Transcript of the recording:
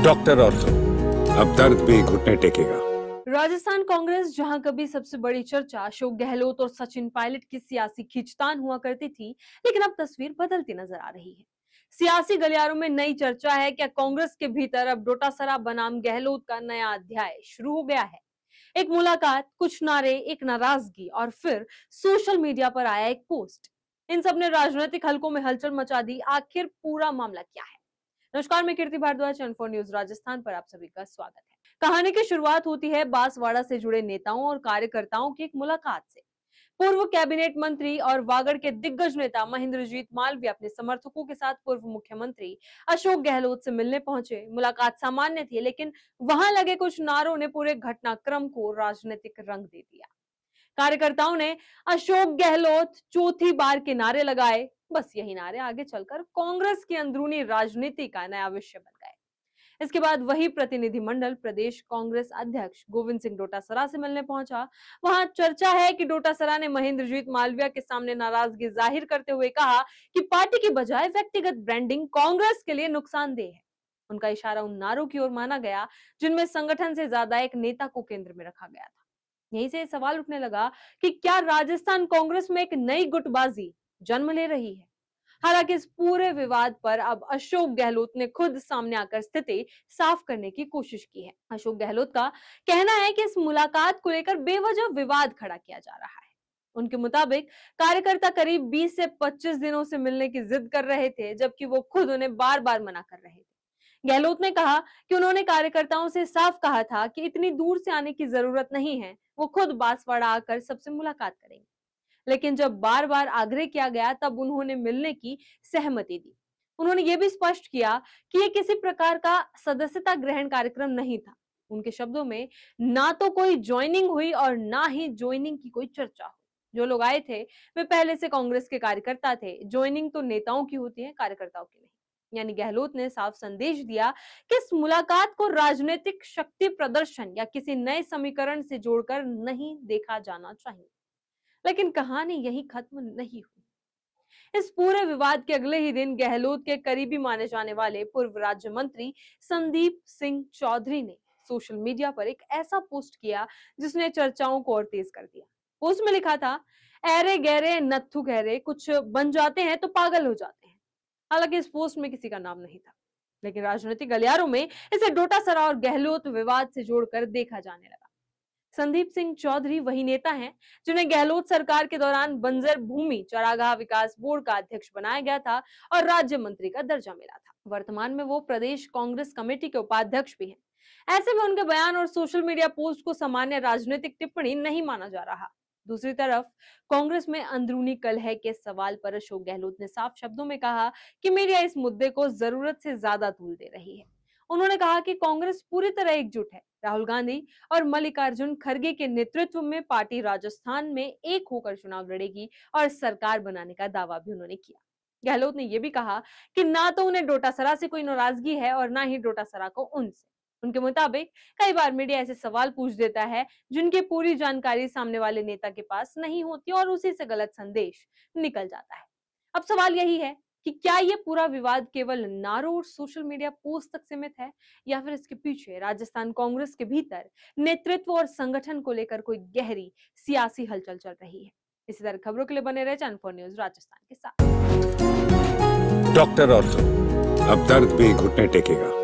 Doctor ortho, अब दर्द भी घुटने टेकेगा। राजस्थान कांग्रेस, जहां कभी सबसे बड़ी चर्चा अशोक गहलोत और सचिन पायलट की सियासी खींचतान हुआ करती थी, लेकिन अब तस्वीर बदलती नजर आ रही है। सियासी गलियारों में नई चर्चा है। क्या कांग्रेस के भीतर अब डोटासरा बनाम गहलोत का नया अध्याय शुरू हो गया है? एक मुलाकात, कुछ नारे, एक नाराजगी और फिर सोशल मीडिया पर आया एक पोस्ट। इन सब ने राजनीतिक हलकों में हलचल मचा दी। आखिर पूरा मामला क्या है? नमस्कार, मैं कीर्ति भारद्वाज, N4 न्यूज राजस्थान पर आप सभी का स्वागत है। कहानी की शुरुआत होती है बांसवाड़ा से जुड़े नेताओं और कार्यकर्ताओं की एक मुलाकात से। पूर्व कैबिनेट मंत्री और वागड़ के दिग्गज नेता महेंद्रजीत मालवीय अपने समर्थकों के साथ पूर्व मुख्यमंत्री अशोक गहलोत से मिलने पहुंचे। मुलाकात सामान्य थी, लेकिन वहां लगे कुछ नारों ने पूरे घटनाक्रम को राजनीतिक रंग दे दिया। कार्यकर्ताओं ने अशोक गहलोत चौथी बार के नारे लगाए। बस यही नारे आगे चलकर कांग्रेस की अंदरूनी राजनीति का नया विषय बन गए। इसके बाद वही प्रतिनिधिमंडल प्रदेश कांग्रेस अध्यक्ष गोविंद सिंह डोटासरा से मिलने पहुंचा। वहां चर्चा है कि डोटासरा ने महेंद्रजीत मालवीय के सामने नाराजगी जाहिर करते हुए कहा कि पार्टी की बजाय व्यक्तिगत ब्रांडिंग कांग्रेस के लिए नुकसानदेह है। उनका इशारा उन नारों की ओर माना गया जिनमें संगठन से ज्यादा एक नेता को केंद्र में रखा गया था। यहीं से सवाल उठने लगा कि क्या राजस्थान कांग्रेस में एक नई गुटबाजी जन्म ले रही है? हालांकि इस पूरे विवाद पर अब अशोक गहलोत ने खुद सामने आकर स्थिति साफ करने की कोशिश की है। अशोक गहलोत का कहना है कि इस मुलाकात को लेकर बेवजह विवाद खड़ा किया जा रहा है। उनके मुताबिक कार्यकर्ता करीब 20 से 25 दिनों से मिलने की जिद कर रहे थे, जबकि वो खुद उन्हें बार बार मना कर रहे थे। गहलोत ने कहा कि उन्होंने कार्यकर्ताओं से साफ कहा था कि इतनी दूर से आने की जरूरत नहीं है, वो खुद बांसवाड़ा आकर सबसे मुलाकात करेंगे। लेकिन जब बार बार आग्रह किया गया तब उन्होंने मिलने की सहमति दी। उन्होंने ये भी स्पष्ट किया कि ये किसी प्रकार का सदस्यता ग्रहण कार्यक्रम नहीं था। उनके शब्दों में ना तो कोई ज्वाइनिंग हुई और ना ही ज्वाइनिंग की कोई चर्चा हुई। जो लोग आए थे वे पहले से कांग्रेस के कार्यकर्ता थे। ज्वाइनिंग तो नेताओं की होती है, कार्यकर्ताओं की नहीं। यानी गहलोत ने साफ संदेश दिया कि इस मुलाकात को राजनीतिक शक्ति प्रदर्शन या किसी नए समीकरण से जोड़कर नहीं देखा जाना चाहिए। लेकिन कहानी यही खत्म नहीं हुई। इस पूरे विवाद के अगले ही दिन गहलोत के करीबी माने जाने वाले पूर्व राज्य मंत्री संदीप सिंह चौधरी ने सोशल मीडिया पर एक ऐसा पोस्ट किया जिसने चर्चाओं को और तेज कर दिया। पोस्ट में लिखा था, ऐरे गहरे नत्थु गहरे, कुछ बन जाते हैं तो पागल हो जाते हैं। हालांकि इस पोस्ट में किसी का नाम नहीं था, लेकिन राजनीतिक गलियारों में इसे डोटासरा और गहलोत विवाद से जोड़कर देखा जाने लगा। संदीप सिंह चौधरी वही नेता हैं जिन्हें गहलोत सरकार के दौरान बंजर भूमि चारागाह विकास बोर्ड का अध्यक्ष बनाया गया था और राज्य मंत्री का दर्जा मिला था। वर्तमान में वो प्रदेश कांग्रेस कमेटी के उपाध्यक्ष भी हैं। ऐसे में उनके बयान और सोशल मीडिया पोस्ट को सामान्य राजनीतिक टिप्पणी नहीं माना जा रहा। दूसरी तरफ कांग्रेस में अंदरूनी कलह के सवाल पर अशोक गहलोत ने साफ शब्दों में कहा कि मीडिया इस मुद्दे को जरूरत से ज्यादा तूल दे रही है। उन्होंने कहा कि कांग्रेस पूरी तरह एकजुट है। राहुल गांधी और मल्लिकार्जुन खड़गे के नेतृत्व में पार्टी राजस्थान में एक होकर चुनाव लड़ेगी और सरकार बनाने का दावा भी उन्होंने किया। गहलोत ने यह भी कहा कि ना तो उन्हें डोटासरा से कोई नाराजगी है और ना ही डोटासरा को उनसे। उनके मुताबिक कई बार मीडिया ऐसे सवाल पूछ देता है जिनकी पूरी जानकारी सामने वाले नेता के पास नहीं होती और उसी से गलत संदेश निकल जाता है। अब सवाल यही है कि क्या ये पूरा विवाद केवल नारों और सोशल मीडिया पोस्ट तक सीमित है, या फिर इसके पीछे राजस्थान कांग्रेस के भीतर नेतृत्व और संगठन को लेकर कोई गहरी सियासी हलचल चल रही है? इसी तरह खबरों के लिए बने रहे N4 न्यूज राजस्थान के साथ। डॉक्टर ऑर्थो, अब दर्द भी घुटने टेकेगा।